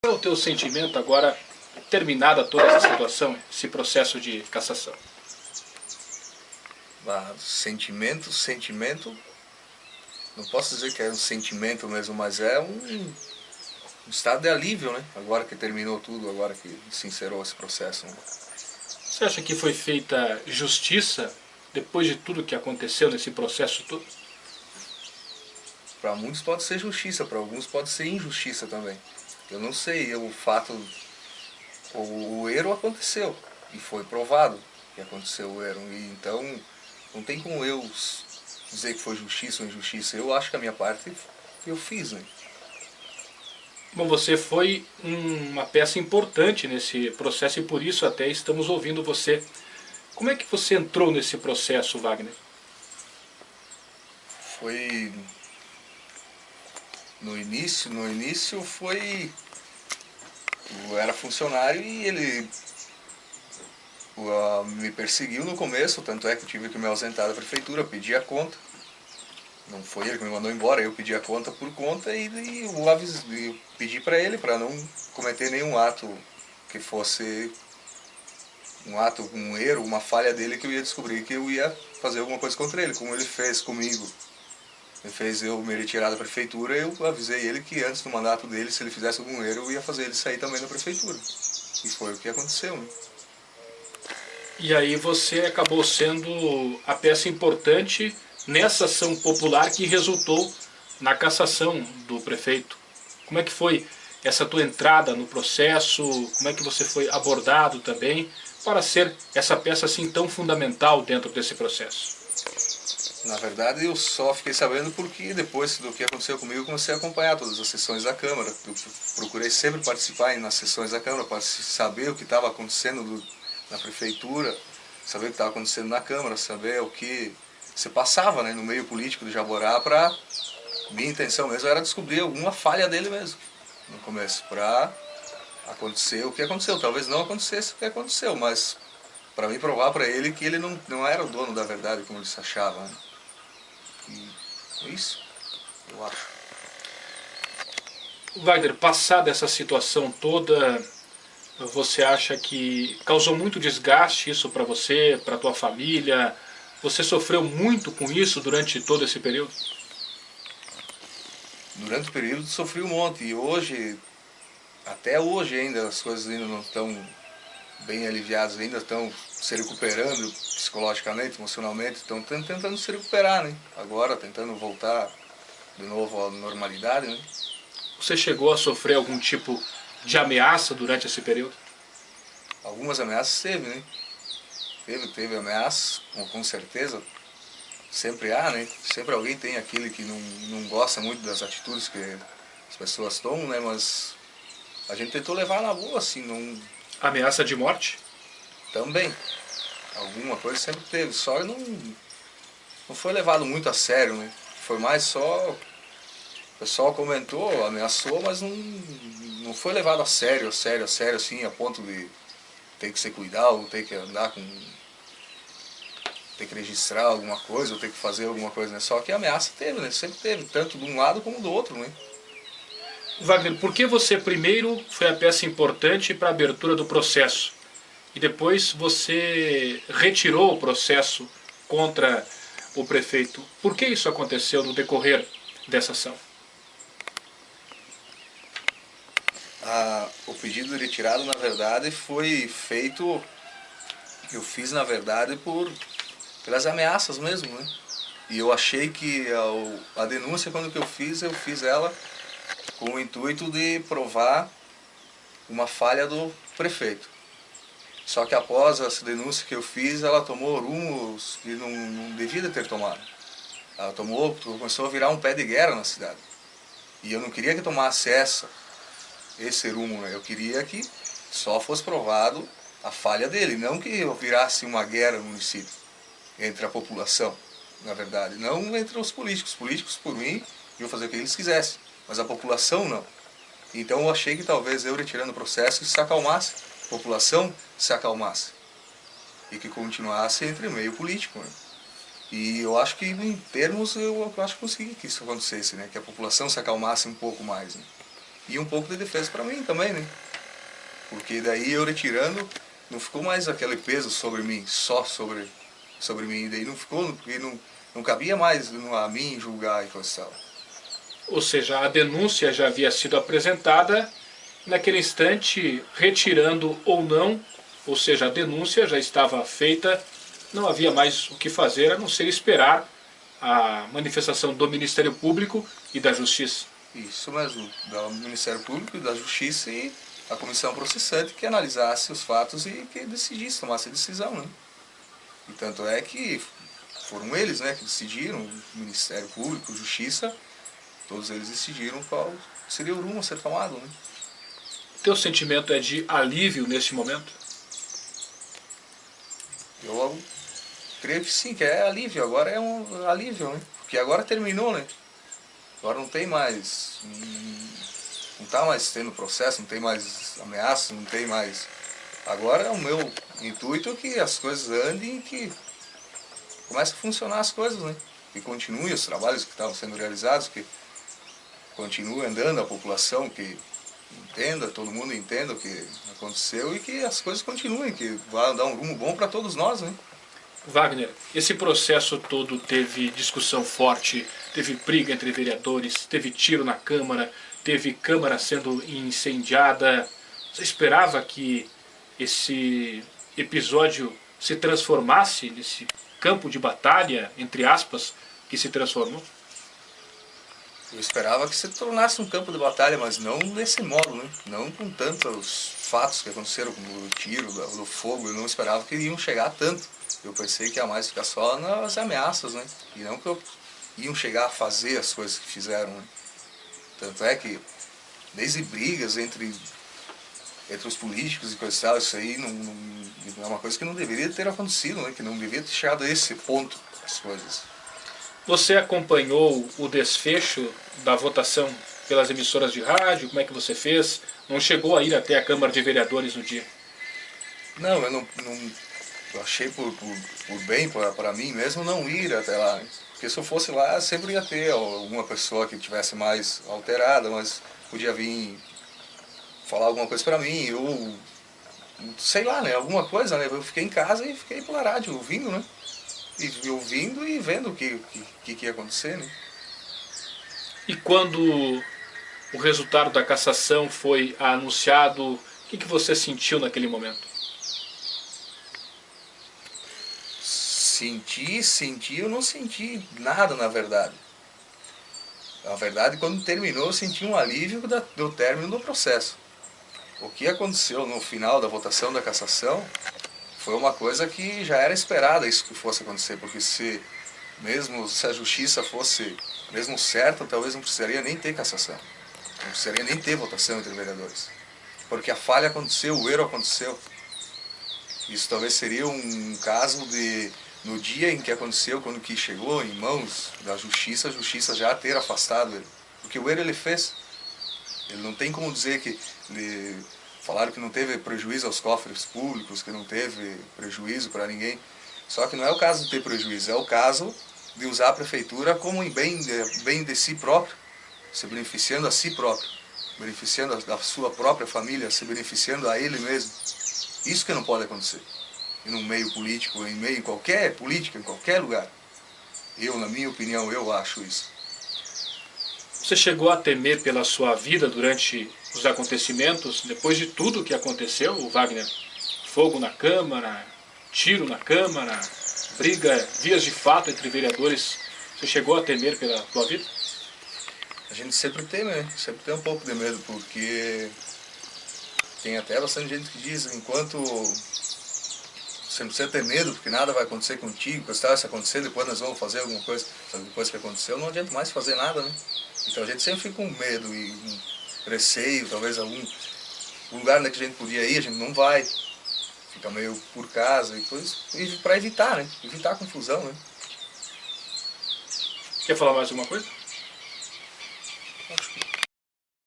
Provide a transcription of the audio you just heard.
Qual é o teu sentimento agora, terminada toda essa situação, esse processo de cassação? Sentimento, não posso dizer que é um sentimento mesmo, mas é um estado de alívio, né? Agora que terminou tudo, agora que se encerrou esse processo, né? Você acha que foi feita justiça depois de tudo que aconteceu nesse processo todo? Para muitos pode ser justiça, para alguns pode ser injustiça também. Eu não sei, o fato, o erro aconteceu e foi provado que aconteceu o erro. E então não tem como eu dizer que foi justiça ou injustiça. Eu acho que a minha parte eu fiz, né? Bom, você foi uma peça importante nesse processo e por isso até estamos ouvindo você. Como é que você entrou nesse processo, Wagner? Foi no início foi, eu era funcionário e ele me perseguiu no começo, tanto é que eu tive que me ausentar da prefeitura, pedir a conta. Não foi ele que me mandou embora, eu pedi a conta por conta e eu pedi para ele para não cometer nenhum ato que fosse um erro, uma falha dele, que eu ia descobrir que eu ia fazer alguma coisa contra ele, como ele fez comigo. Ele fez eu me retirar da prefeitura, eu avisei ele que antes do mandato dele, se ele fizesse algum erro, eu ia fazer ele sair também da prefeitura. E foi o que aconteceu, né? E aí você acabou sendo a peça importante nessa ação popular que resultou na cassação do prefeito. Como é que foi essa tua entrada no processo? Como é que você foi abordado também para ser essa peça assim tão fundamental dentro desse processo? Na verdade, eu só fiquei sabendo porque depois do que aconteceu comigo, eu comecei a acompanhar todas as sessões da Câmara. Eu procurei sempre participar nas sessões da Câmara para saber o que estava acontecendo na prefeitura, saber o que estava acontecendo na Câmara, saber o que se passava, né, no meio político do Jaborá. Minha intenção mesmo era descobrir alguma falha dele mesmo, no começo, para acontecer o que aconteceu. Talvez não acontecesse o que aconteceu, mas para mim provar para ele que ele não era o dono da verdade, como ele se achava, né? E é isso, eu acho. Wagner, passada essa situação toda, você acha que causou muito desgaste isso para você, para a tua família? Você sofreu muito com isso durante todo esse período? Durante o período sofri um monte e hoje, até hoje ainda, as coisas ainda não estão bem aliviadas, ainda estão se recuperando psicologicamente, emocionalmente, estão tentando se recuperar, né? Agora, tentando voltar de novo à normalidade, né? Você chegou a sofrer algum tipo de ameaça durante esse período? Algumas ameaças teve, né? Teve ameaças, com certeza. Sempre há, né? Sempre alguém tem aquele que não gosta muito das atitudes que as pessoas tomam, né? Mas a gente tentou levar na boa, assim, não... Ameaça de morte? Também. Alguma coisa sempre teve, só não foi levado muito a sério, né? Foi mais só... O pessoal comentou, ameaçou, mas não foi levado a sério, assim, a ponto de ter que se cuidar, ou ter que andar com... ter que registrar alguma coisa, ou ter que fazer alguma coisa, né? Só que a ameaça teve, né? Sempre teve, tanto de um lado como do outro, né? Wagner, por que você primeiro foi a peça importante para a abertura do processo e depois você retirou o processo contra o prefeito? Por que isso aconteceu no decorrer dessa ação? O pedido de retirada, na verdade, foi feito... Eu fiz, na verdade, pelas ameaças mesmo, né? E eu achei que a denúncia, quando que eu fiz ela com o intuito de provar uma falha do prefeito. Só que após essa denúncia que eu fiz, ela tomou rumos que não devia de ter tomado. Ela começou a virar um pé de guerra na cidade. E eu não queria que tomasse esse rumo, né? Eu queria que só fosse provado a falha dele, não que virasse uma guerra no município, entre a população, na verdade. Não entre os políticos. Os políticos, por mim, iam fazer o que eles quisessem, mas a população não. Então eu achei que talvez eu retirando o processo se acalmasse, a população se acalmasse e que continuasse entre meio político, né? E eu acho que em termos, eu acho que consegui que isso acontecesse, né? Que a população se acalmasse um pouco mais, né? e um pouco de defesa para mim também, né? Porque daí eu retirando, não ficou mais aquele peso sobre mim, só sobre mim, daí não ficou, porque não cabia mais a mim julgar e coisa e tal. Ou seja, a denúncia já havia sido apresentada, naquele instante, retirando ou não, ou seja, a denúncia já estava feita, não havia mais o que fazer a não ser esperar a manifestação do Ministério Público e da Justiça. Isso mesmo, do Ministério Público e da Justiça e a comissão processante que analisasse os fatos e que decidisse, tomasse a decisão, né? E tanto é que foram eles, né, que decidiram, o Ministério Público, Justiça, todos eles decidiram qual seria o rumo a ser tomado, né? Teu sentimento é de alívio neste momento? Eu creio que sim, que é alívio, agora é um alívio, né? Porque agora terminou, né? Agora não tem mais, não está mais tendo processo, não tem mais ameaça, não tem mais... Agora o meu intuito é que as coisas andem e que comecem a funcionar as coisas, né? Que continuem os trabalhos que estavam sendo realizados, que continue andando a população, que entenda, todo mundo entenda o que aconteceu e que as coisas continuem, que vá dar um rumo bom para todos nós, né? Wagner, esse processo todo teve discussão forte, teve briga entre vereadores, teve tiro na Câmara, teve Câmara sendo incendiada. Você esperava que esse episódio se transformasse nesse campo de batalha, entre aspas, que se transformou? Eu esperava que se tornasse um campo de batalha, mas não desse modo, né? Não com tantos fatos que aconteceram, como o tiro, do fogo. Eu não esperava que iam chegar a tanto. Eu pensei que ia mais ficar só nas ameaças, né? E não que iam chegar a fazer as coisas que fizeram, né? Tanto é que, desde brigas entre os políticos e coisa e tal, isso aí é uma coisa que não deveria ter acontecido, né? Que não deveria ter chegado a esse ponto, as coisas. Você acompanhou o desfecho da votação pelas emissoras de rádio? Como é que você fez? Não chegou a ir até a Câmara de Vereadores no dia? Não, eu achei por bem para mim mesmo não ir até lá, né? Porque se eu fosse lá sempre ia ter alguma pessoa que tivesse mais alterada, mas podia vir falar alguma coisa para mim, ou sei lá, né, alguma coisa, né? Eu fiquei em casa e fiquei pela rádio ouvindo, né? E ouvindo e vendo o que ia acontecer, né? E quando o resultado da cassação foi anunciado, o que você sentiu naquele momento? Senti, eu não senti nada na verdade. Na verdade, quando terminou, eu senti um alívio do término do processo. O que aconteceu no final da votação da cassação foi uma coisa que já era esperada isso que fosse acontecer, porque mesmo se a justiça fosse mesmo certa, talvez não precisaria nem ter cassação. Não precisaria nem ter votação entre vereadores. Porque a falha aconteceu, o erro aconteceu. Isso talvez seria um caso de, no dia em que aconteceu, quando que chegou em mãos da justiça, a justiça já ter afastado ele. Porque o erro ele fez. Ele não tem como dizer que... Falaram que não teve prejuízo aos cofres públicos, que não teve prejuízo para ninguém. Só que não é o caso de ter prejuízo, é o caso de usar a prefeitura como em bem de si próprio, se beneficiando a si próprio, beneficiando a sua própria família, se beneficiando a ele mesmo. Isso que não pode acontecer. E no meio político, em qualquer política, em qualquer lugar. Na minha opinião, eu acho isso. Você chegou a temer pela sua vida durante os acontecimentos, depois de tudo que aconteceu, Wagner? Fogo na Câmara, tiro na Câmara, briga, vias de fato entre vereadores. Você chegou a temer pela sua vida? A gente sempre tem, né? Sempre tem um pouco de medo, porque tem até bastante gente que diz, enquanto você não precisa ter medo, porque nada vai acontecer contigo, se acontecer, depois nós vamos fazer alguma coisa. Depois que aconteceu, não adianta mais fazer nada, né? Então a gente sempre fica com medo e com receio, talvez algum lugar onde a gente podia ir, a gente não vai. Fica meio por casa e coisa, para evitar, né? Evitar a confusão, né? Quer falar mais alguma coisa? Acho que...